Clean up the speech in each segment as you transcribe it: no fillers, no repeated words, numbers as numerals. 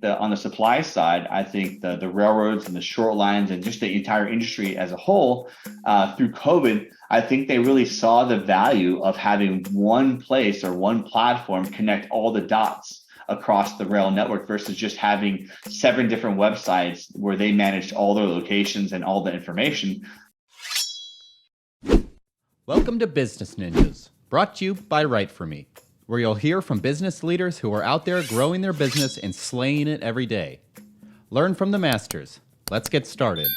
on the supply side, I think the railroads and the short lines and just the entire industry as a whole, through COVID, I think they really saw the value of having one place or one platform connect all the dots across the rail network versus just having 7 different websites where they managed all their locations and all the information. Welcome to Business Ninjas, brought to you by WriteForMe, where you'll hear from business leaders who are out there growing their business and slaying it every day. Learn from the masters. Let's get started.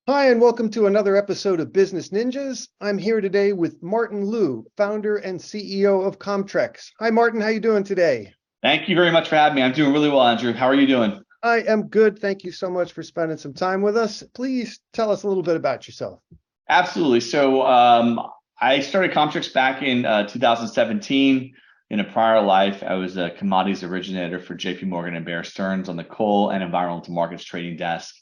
Hi, and welcome to another episode of Business Ninjas. I'm here today with Martin Liu, founder and CEO of Commtrex. Hi, Martin. How you doing today? Thank you very much for having me. I'm doing really well, Andrew. How are you doing? I am good. Thank you so much for spending some time with us. Please tell us a little bit about yourself. Absolutely. So I started Commtrex back in 2017. In a prior life, I was a commodities originator for JP Morgan and Bear Stearns on the coal and environmental markets trading desk.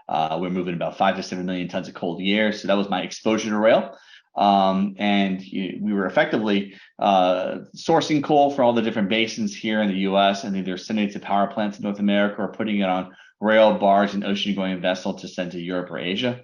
We're moving about 5 to 7 million tons of coal a year. So that was my exposure to rail. And we were effectively sourcing coal for all the different basins here in the US and either sending it to power plants in North America or putting it on rail, barge, and ocean-going vessel to send to Europe or Asia.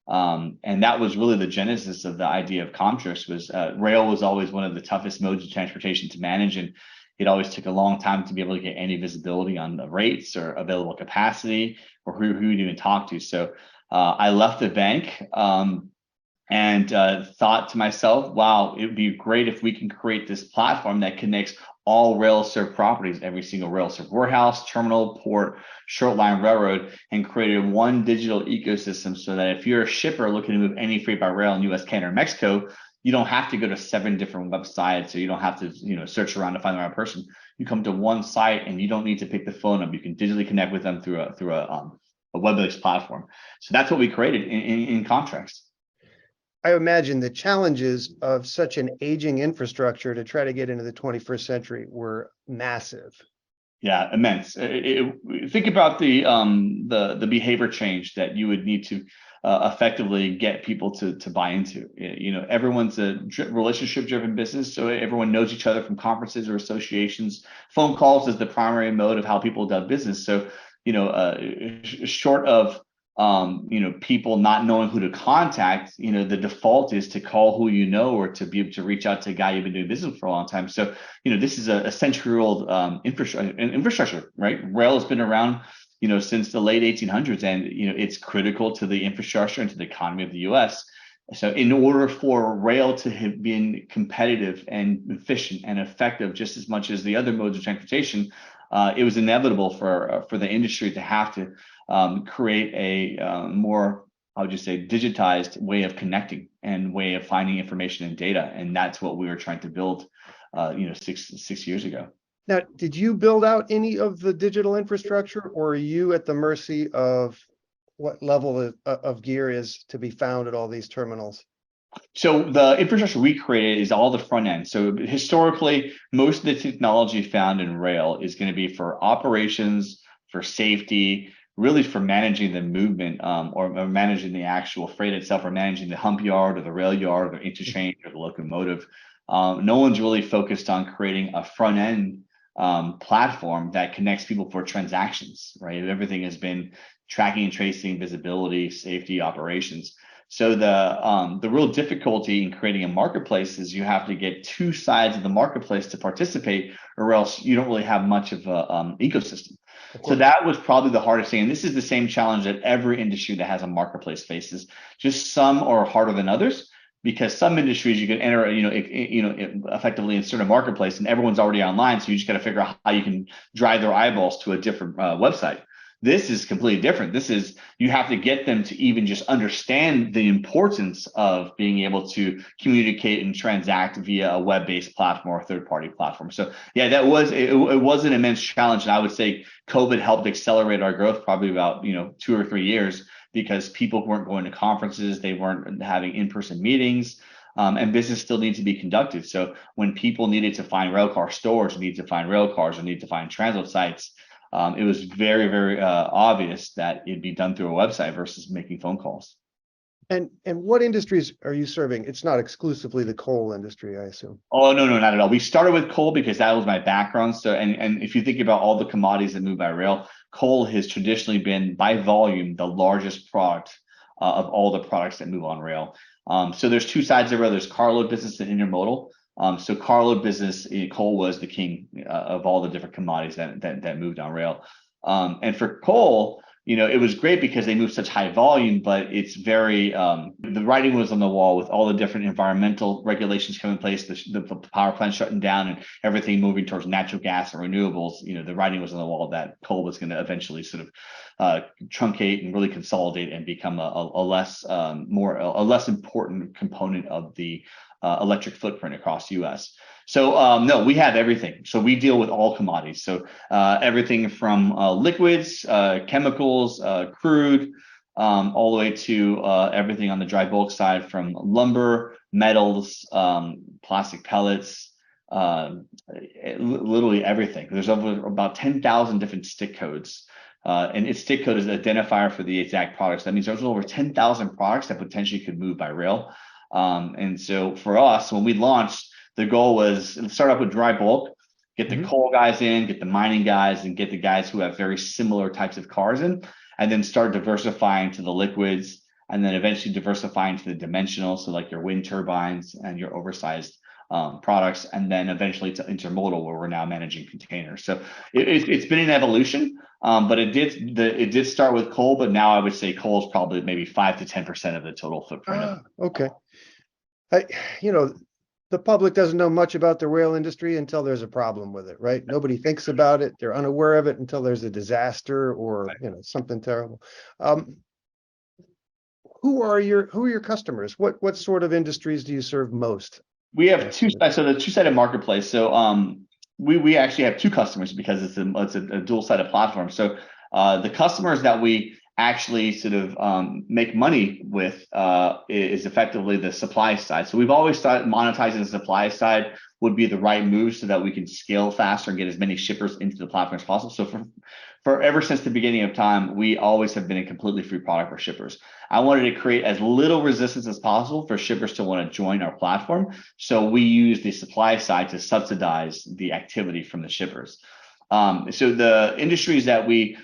And that was really the genesis of the idea of Commtrex. Was rail was always one of the toughest modes of transportation to manage, and it always took a long time to be able to get any visibility on the rates or available capacity or who you'd even talk to. So I left the bank and thought to myself, wow, it would be great if we can create this platform that connects all rail served properties, every single rail served warehouse, terminal, port, short line railroad, and created one digital ecosystem so that if you're a shipper looking to move any freight by rail in US, Canada, or Mexico, you don't have to go to 7 different websites, or you don't have to search around to find the right person. You come to one site and you don't need to pick the phone up. You can digitally connect with them through a web-based platform. So that's what we created in Commtrex. I imagine the challenges of such an aging infrastructure to try to get into the 21st century were massive. Yeah, immense. Think about the behavior change that you would need to effectively get people to buy into. Everyone's a relationship-driven business, so everyone knows each other from conferences or associations. Phone calls is the primary mode of how people do business. So, short of people not knowing who to contact, the default is to call who you know or to be able to reach out to a guy you've been doing business for a long time. So, this is a century-old infrastructure, right? Rail has been around, since the late 1800s, and it's critical to the infrastructure and to the economy of the U.S. So, in order for rail to have been competitive and efficient and effective just as much as the other modes of transportation, it was inevitable for the industry to have to create a more, I would just say, digitized way of connecting and way of finding information and data, and that's what we were trying to build, 6 years ago. Now, did you build out any of the digital infrastructure, or are you at the mercy of what level of gear is to be found at all these terminals? So the infrastructure we created is all the front end. So historically, most of the technology found in rail is going to be for operations, for safety, really for managing the movement or managing the actual freight itself, or managing the hump yard or the rail yard or the interchange or the locomotive. No one's really focused on creating a front end platform that connects people for transactions, right? Everything has been tracking and tracing, visibility, safety, operations. So the real difficulty in creating a marketplace is you have to get 2 sides of the marketplace to participate, or else you don't really have much of a ecosystem. So that was probably the hardest thing. And this is the same challenge that every industry that has a marketplace faces. Just some are harder than others, because some industries you can enter, effectively insert a marketplace and everyone's already online. So you just got to figure out how you can drive their eyeballs to a different website. This is completely different. This is, you have to get them to even just understand the importance of being able to communicate and transact via a web-based platform or third-party platform. So yeah, it was an immense challenge. And I would say COVID helped accelerate our growth probably about 2 or 3 years, because people weren't going to conferences, they weren't having in-person meetings, and business still needs to be conducted. So when people needed to find railcar stores, need to find rail cars, or need to find transload sites, it was very, very obvious that it'd be done through a website versus making phone calls. And what industries are you serving? It's not exclusively the coal industry, I assume. Oh, no, not at all. We started with coal because that was my background. So, and if you think about all the commodities that move by rail, coal has traditionally been by volume the largest product of all the products that move on rail. So there's two sides of rail. There's carload business and intermodal. So carload business, coal was the king of all the different commodities that moved on rail. And for coal, it was great because they moved such high volume, but it's very, the writing was on the wall with all the different environmental regulations coming in place, the power plant shutting down and everything moving towards natural gas and renewables. The writing was on the wall that coal was going to eventually sort of truncate and really consolidate and become a less important component of the electric footprint across the U.S. So no, we have everything. So we deal with all commodities. So everything from liquids, chemicals, crude, all the way to everything on the dry bulk side, from lumber, metals, plastic pellets, literally everything. There's over about 10,000 different stick codes. And its stick code is an identifier for the exact products. That means there's over 10,000 products that potentially could move by rail. And so for us, when we launched, the goal was to start off with dry bulk, get the coal guys in, get the mining guys, and get the guys who have very similar types of cars in, and then start diversifying to the liquids, and then eventually diversifying to the dimensional, so like your wind turbines and your oversized products, and then eventually to intermodal, where we're now managing containers. So it's been an evolution, but it did start with coal, but now I would say coal is probably maybe 5 to 10% of the total footprint. Okay. The public doesn't know much about the rail industry until there's a problem with it, right? Nobody thinks about it. They're unaware of it until there's a disaster or, something terrible. Who are your customers? What sort of industries do you serve most? We have two sides, so the two-sided marketplace. So we actually have two customers because it's a dual-sided platform. So the customers that we actually sort of make money with is effectively the supply side. So we've always thought monetizing the supply side would be the right move so that we can scale faster and get as many shippers into the platform as possible. So for ever since the beginning of time, we always have been a completely free product for shippers. I wanted to create as little resistance as possible for shippers to want to join our platform. So we use the supply side to subsidize the activity from the shippers. So the industries that we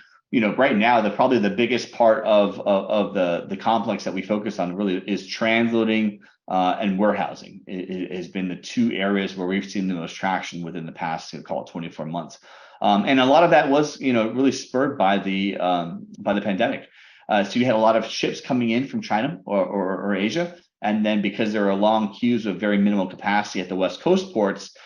right now, probably the biggest part of the complex that we focus on really is transloading and warehousing. It has been the two areas where we've seen the most traction within the past, call it 24 months. And a lot of that was, really spurred by the pandemic. So you had a lot of ships coming in from China or Asia, and then because there are long queues of very minimal capacity at the West Coast ports,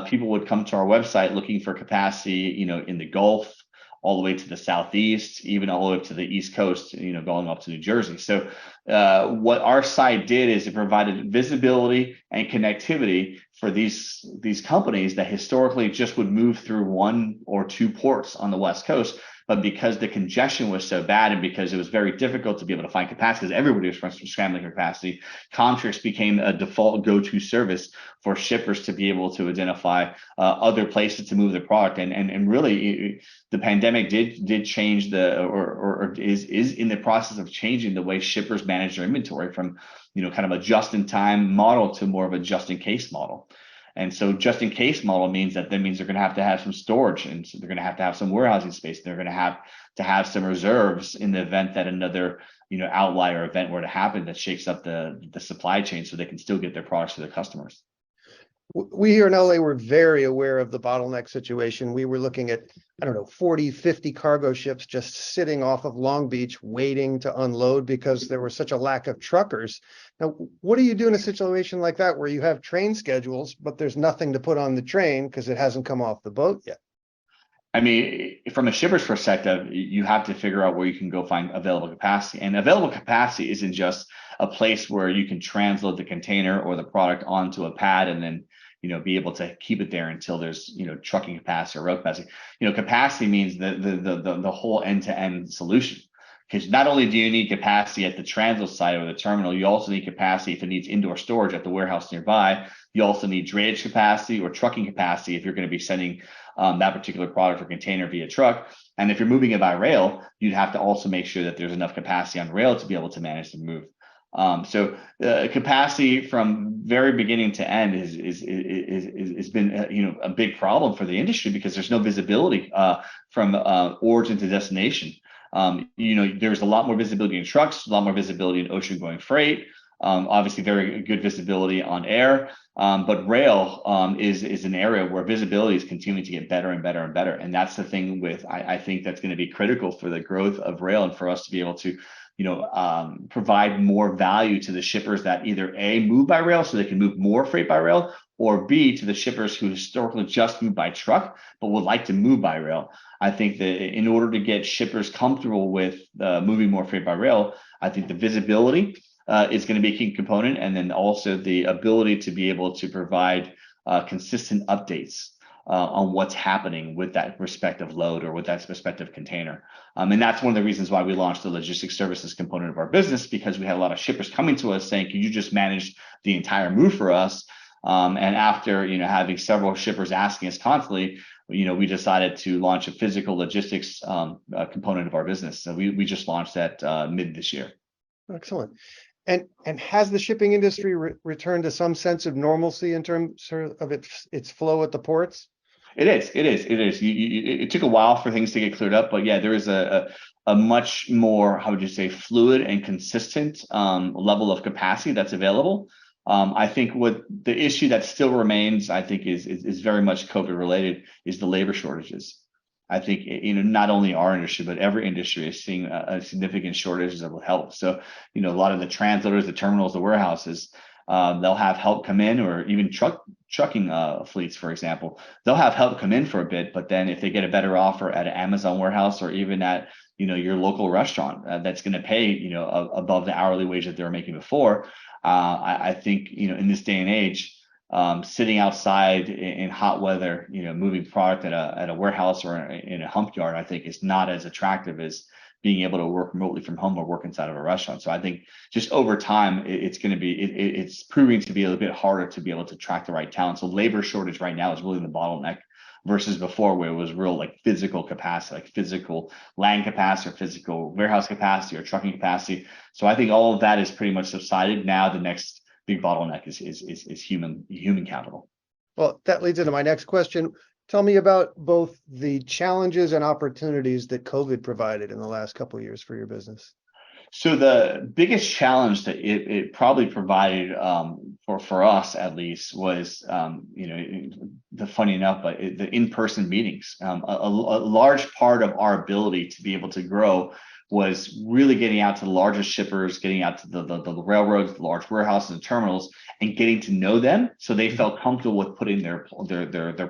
people would come to our website looking for capacity, in the Gulf, all the way to the Southeast, even all the way up to the East Coast, going up to New Jersey. So what our site did is it provided visibility and connectivity for these companies that historically just would move through one or two ports on the West Coast. But because the congestion was so bad and because it was very difficult to be able to find capacity, because everybody was scrambling for capacity, Commtrex became a default go-to service for shippers to be able to identify other places to move the product. And really, the pandemic did change or is in the process of changing the way shippers manage their inventory from, kind of a just-in-time model to more of a just-in-case model. And so just in case model means they're going to have some storage, and so they're going to have some warehousing space. They're going to have some reserves in the event that another, outlier event were to happen that shakes up the supply chain, so they can still get their products to their customers. We here in LA were very aware of the bottleneck situation. We were looking at, 40, 50 cargo ships just sitting off of Long Beach waiting to unload because there was such a lack of truckers. Now, what do you do in a situation like that where you have train schedules, but there's nothing to put on the train because it hasn't come off the boat yet? I mean, from a shipper's perspective, you have to figure out where you can go find available capacity. And available capacity isn't just a place where you can transload the container or the product onto a pad and then, be able to keep it there until there's, trucking capacity or road capacity. Capacity means the whole end-to-end solution. Because not only do you need capacity at the transload site or the terminal, you also need capacity if it needs indoor storage at the warehouse nearby. You also need drayage capacity or trucking capacity if you're going to be sending that particular product or container via truck. And if you're moving it by rail, you'd have to also make sure that there's enough capacity on rail to be able to manage the move. So capacity from very beginning to end is been a big problem for the industry because there's no visibility from origin to destination. There's a lot more visibility in trucks, a lot more visibility in ocean going freight. Obviously, very good visibility on air, but rail is an area where visibility is continuing to get better and better and better. And that's the thing with I think that's going to be critical for the growth of rail and for us to be able to provide more value to the shippers that either A, move by rail so they can move more freight by rail, or B, to the shippers who historically just moved by truck but would like to move by rail. I think that in order to get shippers comfortable with moving more freight by rail, I think the visibility is going to be a key component, and then also the ability to be able to provide consistent updates on what's happening with that respective load or with that respective container. And that's one of the reasons why we launched the logistics services component of our business, because we had a lot of shippers coming to us saying, can you just manage the entire move for us? And after having several shippers asking us constantly, we decided to launch a physical logistics component of our business. So we just launched that mid this year. Excellent. And has the shipping industry returned to some sense of normalcy in terms of its flow at the ports? It is. It took a while for things to get cleared up, but yeah, there is a much more, how would you say, fluid and consistent level of capacity that's available. I think what the issue that still remains, I think, is very much COVID related, is the labor shortages. I think not only our industry, but every industry is seeing a significant shortages of help. So a lot of the transloaders, the terminals, the warehouses, they'll have help come in, or even trucking fleets, for example, they'll have help come in for a bit, but then if they get a better offer at an Amazon warehouse or even at your local restaurant that's going to pay above the hourly wage that they were making before, I think in this day and age, sitting outside in hot weather, moving product at a warehouse or in a hump yard, I think is not as attractive as being able to work remotely from home or work inside of a restaurant. So I think just over time, it's proving to be a little bit harder to be able to attract the right talent. So labor shortage right now is really the bottleneck versus before, where it was real like physical capacity, like physical land capacity or physical warehouse capacity or trucking capacity. So I think all of that is pretty much subsided. Now the next big bottleneck is human capital. Well, that leads into my next question. Tell me about both the challenges and opportunities that COVID provided in the last couple of years for your business. So the biggest challenge that it probably provided for us at least was the funny enough, but the in-person meetings. A large part of our ability to be able to grow was really getting out to the largest shippers, getting out to the railroads, the large warehouses and terminals, and getting to know them so they felt comfortable with putting their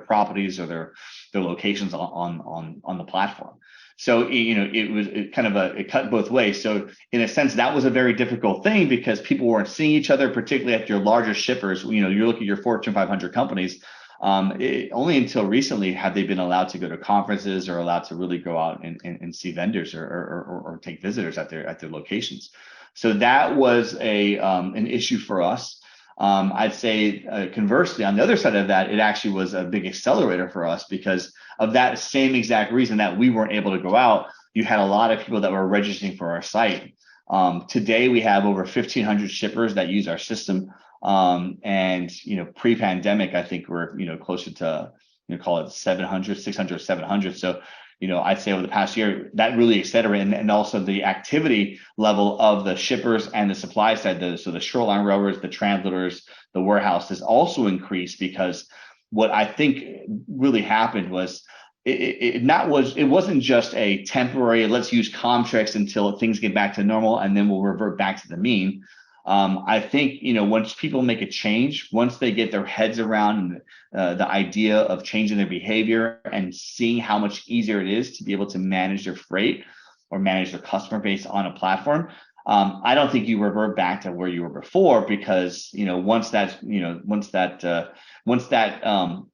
properties or their locations on the platform. So it cut both ways. So in a sense, that was a very difficult thing because people weren't seeing each other, particularly at your largest shippers. You look at your Fortune 500 companies. Only until recently have they been allowed to go to conferences or allowed to really go out and see vendors or take visitors at their locations. So that was an issue for us. I'd say conversely, on the other side of that, it actually was a big accelerator for us because of that same exact reason that we weren't able to go out. You had a lot of people that were registering for our site. Today, we have over 1,500 shippers that use our system. And pre-pandemic, I think we're closer to call it 700, 600, 700. So I'd say over the past year that really accelerated, and also the activity level of the shippers and the supply side. So the shoreline railroads, the transloaders, the warehouses also increased because what I think really happened was it wasn't just a temporary, let's use Commtrex until things get back to normal and then we'll revert back to the mean. I think, once people make a change, once they get their heads around the idea of changing their behavior and seeing how much easier it is to be able to manage their freight or manage their customer base on a platform, I don't think you revert back to where you were before because, once that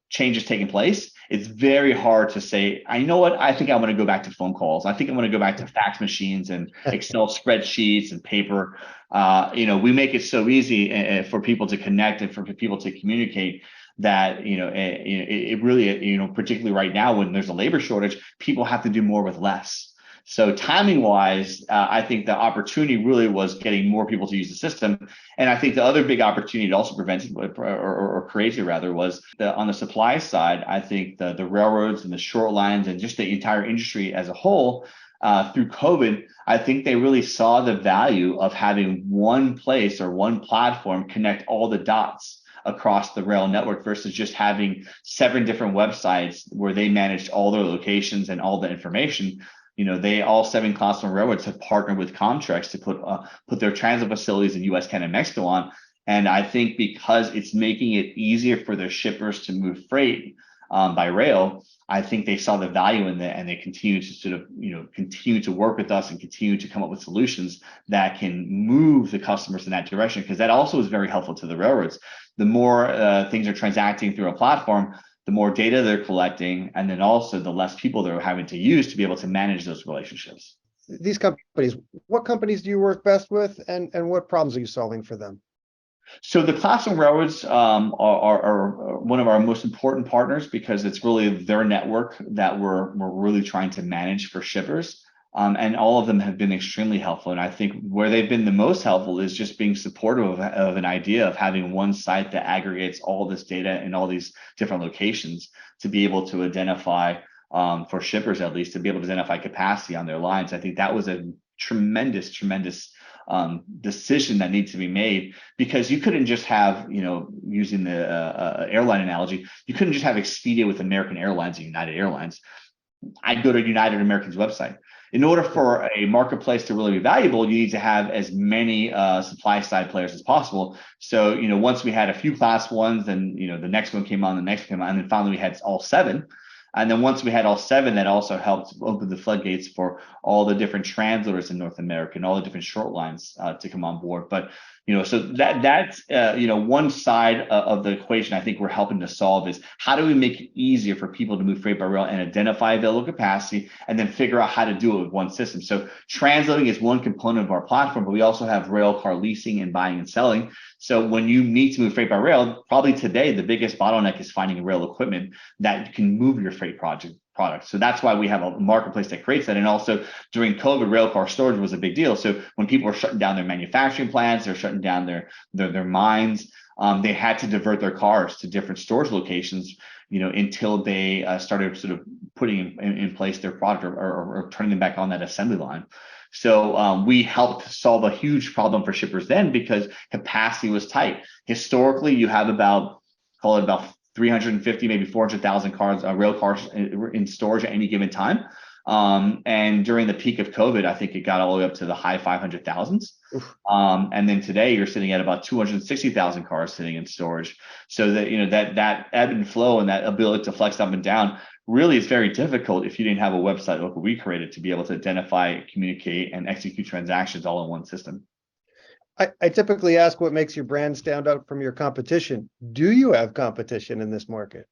change is taking place, it's very hard to say, I think I'm going to go back to phone calls. I think I'm going to go back to fax machines and Excel spreadsheets and paper. We make it so easy for people to connect and for people to communicate that, it really, particularly right now when there's a labor shortage, people have to do more with less. So timing wise, I think the opportunity really was getting more people to use the system. And I think the other big opportunity it also prevented or created rather was on the supply side. I think the railroads and the short lines and just the entire industry as a whole through COVID, I think they really saw the value of having one place or one platform connect all the dots across the rail network versus just having 7 different websites where they managed all their locations and all the information. They all 7 Class 1 railroads have partnered with Commtrex to put their transit facilities in U.S., Canada, and Mexico on. And I think because it's making it easier for their shippers to move freight by rail, I think they saw the value in that, and they continue to sort of continue to work with us and continue to come up with solutions that can move the customers in that direction, because that also is very helpful to the railroads. The more things are transacting through a platform, the more data they're collecting, and then also the less people they're having to use to be able to manage those relationships. These companies, what companies do you work best with, and what problems are you solving for them? So the Class 1 railroads are one of our most important partners because it's really their network that we're really trying to manage for shippers. And all of them have been extremely helpful. And I think where they've been the most helpful is just being supportive of an idea of having one site that aggregates all this data in all these different locations to be able to identify, for shippers at least, to be able to identify capacity on their lines. I think that was a tremendous decision that needs to be made, because you couldn't just have, using the airline analogy, you couldn't just have Expedia with American Airlines and United Airlines. I'd go to United American's website. In order for a marketplace to really be valuable, you need to have as many supply side players as possible. So, once we had a few Class 1s, then, the next one came on, the next came on, and then finally we had all 7. And then once we had all 7, that also helped open the floodgates for all the different transloaders in North America and all the different short lines to come on board. But, so that's one side of the equation I think we're helping to solve is how do we make it easier for people to move freight by rail and identify available capacity and then figure out how to do it with one system. So transloading is one component of our platform, but we also have rail car leasing and buying and selling. So when you need to move freight by rail, probably today, the biggest bottleneck is finding rail equipment that can move your freight product. So that's why we have a marketplace that creates that. And also during COVID, rail car storage was a big deal. So when people were shutting down their manufacturing plants, they're shutting down their mines, they had to divert their cars to different storage locations, until they started sort of putting in place their product or turning them back on that assembly line. So we helped solve a huge problem for shippers then because capacity was tight. Historically, you have about 350, maybe 400,000 cars, rail cars in storage at any given time. And during the peak of COVID, I think it got all the way up to the high 500,000s. And then today you're sitting at about 260,000 cars sitting in storage. So that that ebb and flow and that ability to flex up and down really is very difficult if you didn't have a website like what we created to be able to identify, communicate, and execute transactions all in one system. I typically ask what makes your brand stand out from your competition. Do you have competition in this market?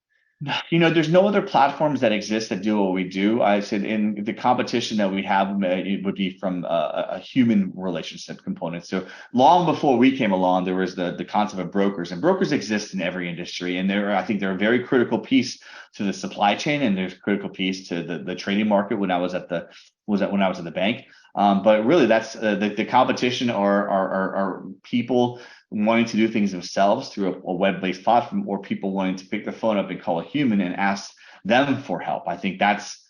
There's no other platforms that exist that do what we do. I said in the competition that we have, it would be from a human relationship component. So long before we came along, there was the concept of brokers, and brokers exist in every industry. And I think they're a very critical piece to the supply chain, and there's a critical piece to the trading market when I was at the bank. But really, that's the competition are people wanting to do things themselves through a web-based platform, or people wanting to pick the phone up and call a human and ask them for help. I think that's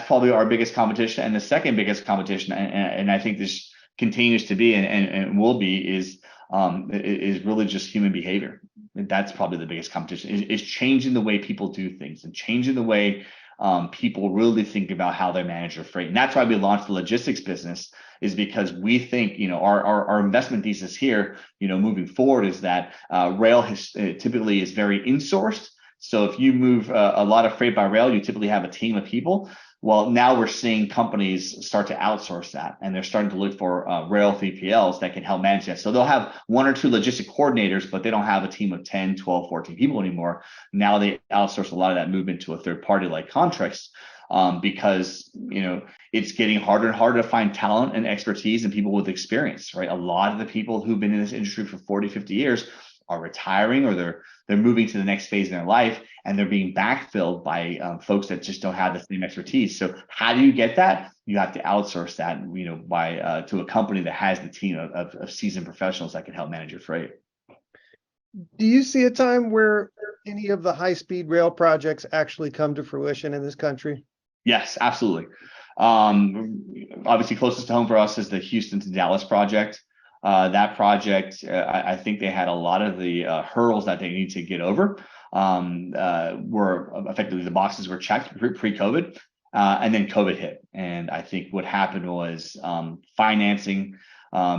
probably our biggest competition. And the second biggest competition, and I think this continues to be and will be, is really just human behavior. That's probably the biggest competition, is changing the way people do things and changing the way people really think about how they manage their freight. And that's why we launched the logistics business, is because we think, our investment thesis here, moving forward, is that rail typically is very insourced. So if you move a lot of freight by rail, you typically have a team of people. Well, now we're seeing companies start to outsource that, and they're starting to look for rail 3PLs that can help manage that. So they'll have 1 or 2 logistic coordinators, but they don't have a team of 10, 12, 14 people anymore. Now they outsource a lot of that movement to a third party like Commtrex, because it's getting harder and harder to find talent and expertise and people with experience, right? A lot of the people who've been in this industry for 40, 50 years are retiring or they're moving to the next phase in their life, and they're being backfilled by folks that just don't have the same expertise. So how do you get that? You have to outsource that, by to a company that has the team of seasoned professionals that can help manage your freight. Do you see a time where any of the high-speed rail projects actually come to fruition in this country? Yes, absolutely. Obviously, closest to home for us is the Houston to Dallas project. That project, I think they had a lot of the hurdles that they need to get over. Were effectively the boxes were checked pre-COVID, and then COVID hit. And I think what happened was financing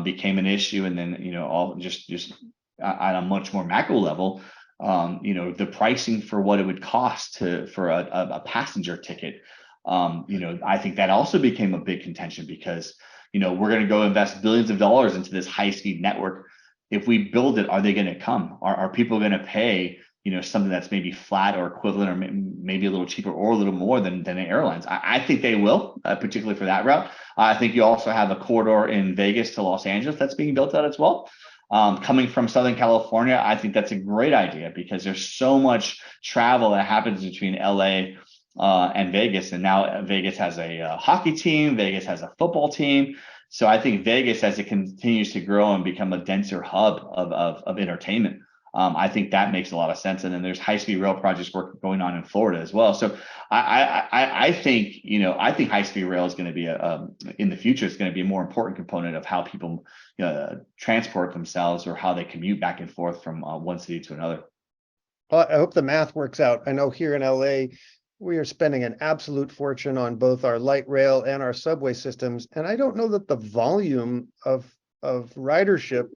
became an issue, and then all just at a much more macro level, the pricing for what it would cost for a passenger ticket. I think that also became a big contention because, we're going to go invest billions of dollars into this high speed network. If we build it, are they going to come? Are people going to pay, something that's maybe flat or equivalent, or maybe a little cheaper or a little more than the airlines? I think they will, particularly for that route. I think you also have a corridor in Vegas to Los Angeles that's being built out as well. Coming from Southern California, I think that's a great idea because there's so much travel that happens between LA and Vegas. And now Vegas has a hockey team, Vegas has a football team. So I think Vegas, as it continues to grow and become a denser hub of entertainment, I think that makes a lot of sense. And then there's high-speed rail projects work going on in Florida as well. So I think high-speed rail is going to be in the future, it's going to be a more important component of how people transport themselves or how they commute back and forth from one city to another. Well, I hope the math works out. I know here in LA, we are spending an absolute fortune on both our light rail and our subway systems. And I don't know that the volume of ridership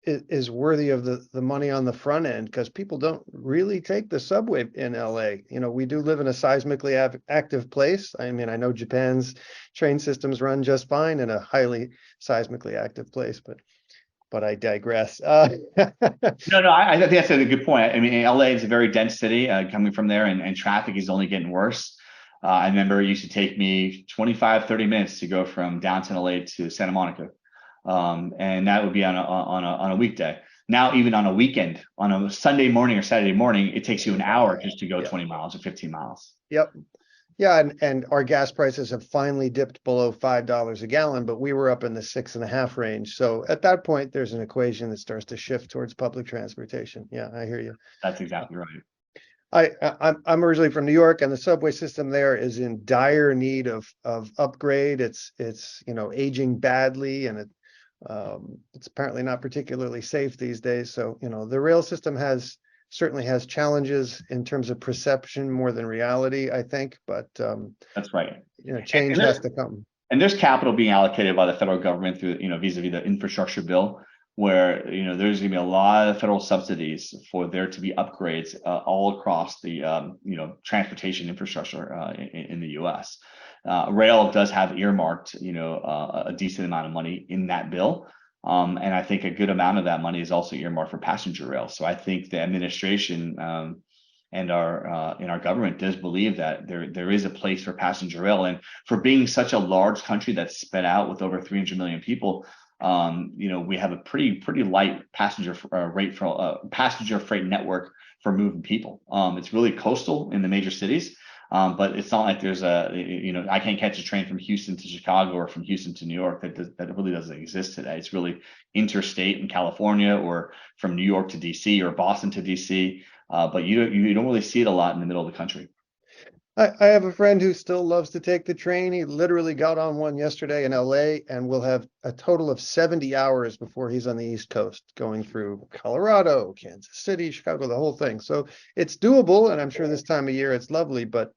is worthy of the money on the front end, because people don't really take the subway in LA. We do live in a seismically active place. I mean, I know Japan's train systems run just fine in a highly seismically active place, but I digress. No, I think that's a good point. I mean, LA is a very dense city coming from there, and traffic is only getting worse. I remember it used to take me 25, 30 minutes to go from downtown LA to Santa Monica. And that would be on a weekday. Now, even on a weekend, on a Sunday morning or Saturday morning, it takes you an hour just to go 20 miles or 15 miles. Yep. Yeah, and our gas prices have finally dipped below $5 a gallon, but we were up in the 6.5 range. So at that point, there's an equation that starts to shift towards public transportation. Yeah, I hear you. That's exactly right. I'm originally from New York, and the subway system there is in dire need of upgrade. It's aging badly, and it's apparently not particularly safe these days. So the rail system certainly has challenges in terms of perception more than reality, I think. But that's right. Change has to come. And there's capital being allocated by the federal government through vis-a-vis the infrastructure bill, where there's going to be a lot of federal subsidies for there to be upgrades all across the transportation infrastructure in the U.S. Rail does have earmarked a decent amount of money in that bill, and I think a good amount of that money is also earmarked for passenger rail. So I think the administration and our government does believe that there is a place for passenger rail, and for being such a large country that's spread out with over 300 million people. We have a pretty light passenger freight network for moving people. It's really coastal in the major cities, but it's not like there's I can't catch a train from Houston to Chicago or from Houston to New York. That really doesn't exist today. It's really interstate in California, or from New York to DC, or Boston to DC. But you don't really see it a lot in the middle of the country. I have a friend who still loves to take the train. He literally got on one yesterday in LA, and will have a total of 70 hours before he's on the East Coast, going through Colorado, Kansas City, Chicago, the whole thing. So it's doable, and I'm sure this time of year it's lovely, but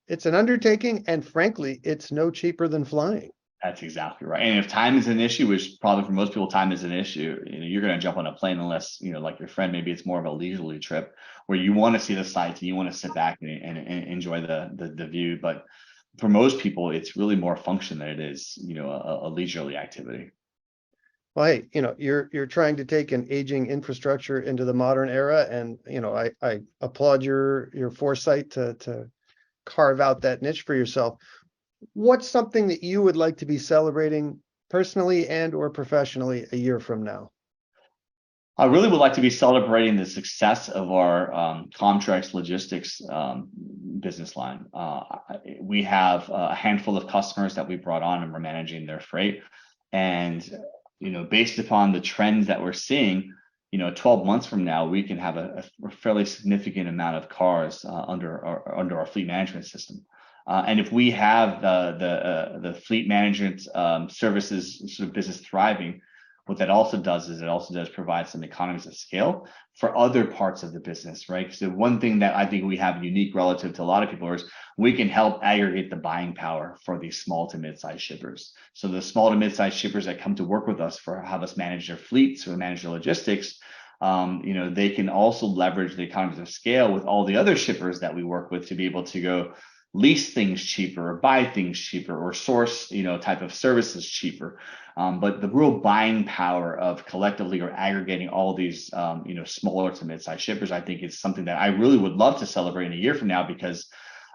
it's an undertaking, and frankly, it's no cheaper than flying. That's exactly right. And if time is an issue, which probably for most people time is an issue, you're going to jump on a plane unless, like your friend, maybe it's more of a leisurely trip where you want to see the sights and you want to sit back and enjoy the view. But for most people, it's really more function than it is, a leisurely activity. Well, hey, you're trying to take an aging infrastructure into the modern era, and I applaud your foresight to carve out that niche for yourself. What's something that you would like to be celebrating personally and or professionally a year from now? I really would like to be celebrating the success of our Commtrex logistics business line. We have a handful of customers that we brought on and we're managing their freight. And, based upon the trends that we're seeing, 12 months from now, we can have a fairly significant amount of cars under our fleet management system. And if we have the fleet management services sort of business thriving, what that also does is it also does provide some economies of scale for other parts of the business, right? So one thing that I think we have unique relative to a lot of people is we can help aggregate the buying power for these small to mid-sized shippers. So the small to mid-sized shippers that come to work with us for have us manage their fleets or manage their logistics, they can also leverage the economies of scale with all the other shippers that we work with to be able to go lease things cheaper or buy things cheaper or source, type of services cheaper. But the real buying power of collectively or aggregating all these, smaller to mid-sized shippers, I think is something that I really would love to celebrate in a year from now, because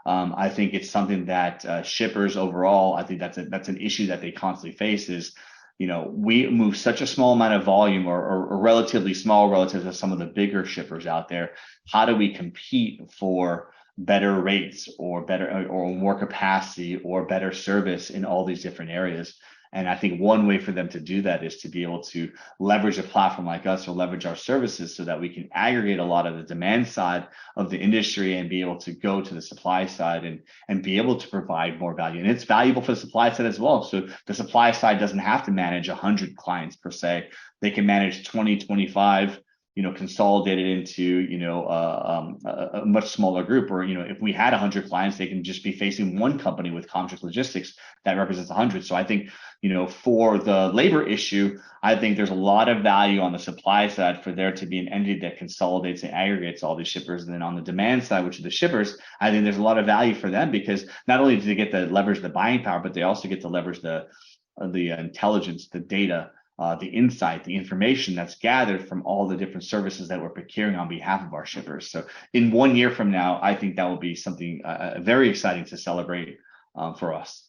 I think it's something that shippers overall, I think that's an issue that they constantly face is, we move such a small amount of volume or relatively small relative to some of the bigger shippers out there. How do we compete for better rates or better or more capacity or better service in all these different areas? And I think one way for them to do that is to be able to leverage a platform like us or leverage our services so that we can aggregate a lot of the demand side of the industry and be able to go to the supply side and be able to provide more value. And it's valuable for the supply side as well. So the supply side doesn't have to manage 100 clients per se. They can manage 20, 25, consolidated into, a much smaller group. Or, if we had 100 clients, they can just be facing one company with Commtrex Logistics that represents 100. So I think, for the labor issue, I think there's a lot of value on the supply side for there to be an entity that consolidates and aggregates all these shippers. And then on the demand side, which are the shippers, I think there's a lot of value for them, because not only do they get to leverage the buying power, but they also get to leverage the intelligence, the data, the insight, the information that's gathered from all the different services that we're procuring on behalf of our shippers. So in 1 year from now, I think that will be something very exciting to celebrate for us.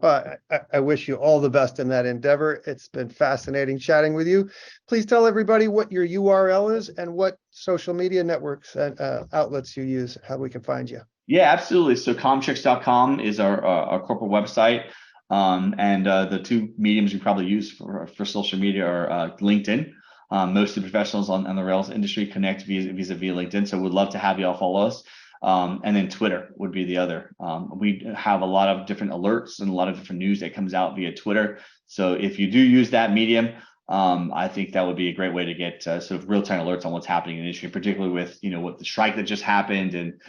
I wish you all the best in that endeavor. It's been fascinating chatting with you. Please tell everybody what your URL is and what social media networks and outlets you use, how we can find you. Yeah, absolutely. So Commtrex.com is our corporate website. And the two mediums we probably use for social media are LinkedIn. Most of the professionals on the rails industry connect via LinkedIn. So we'd love to have you all follow us. And then Twitter would be the other. We have a lot of different alerts and a lot of different news that comes out via Twitter. So if you do use that medium, I think that would be a great way to get sort of real-time alerts on what's happening in the industry, particularly with, what the strike that just happened. And,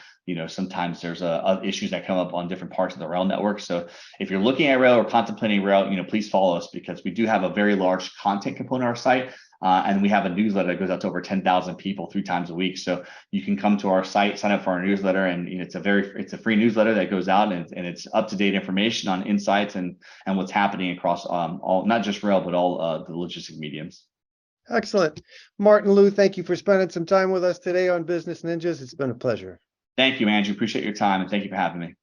sometimes there's issues that come up on different parts of the rail network. So if you're looking at rail or contemplating rail, please follow us, because we do have a very large content component on our site. And we have a newsletter that goes out to over 10,000 people 3 times a week. So you can come to our site, sign up for our newsletter, and it's a free newsletter that goes out, and it's up-to-date information on insights and what's happening across all, not just rail, but all the logistic mediums. Excellent. Martin, Lou, thank you for spending some time with us today on Business Ninjas. It's been a pleasure. Thank you, Andrew. Appreciate your time, and thank you for having me.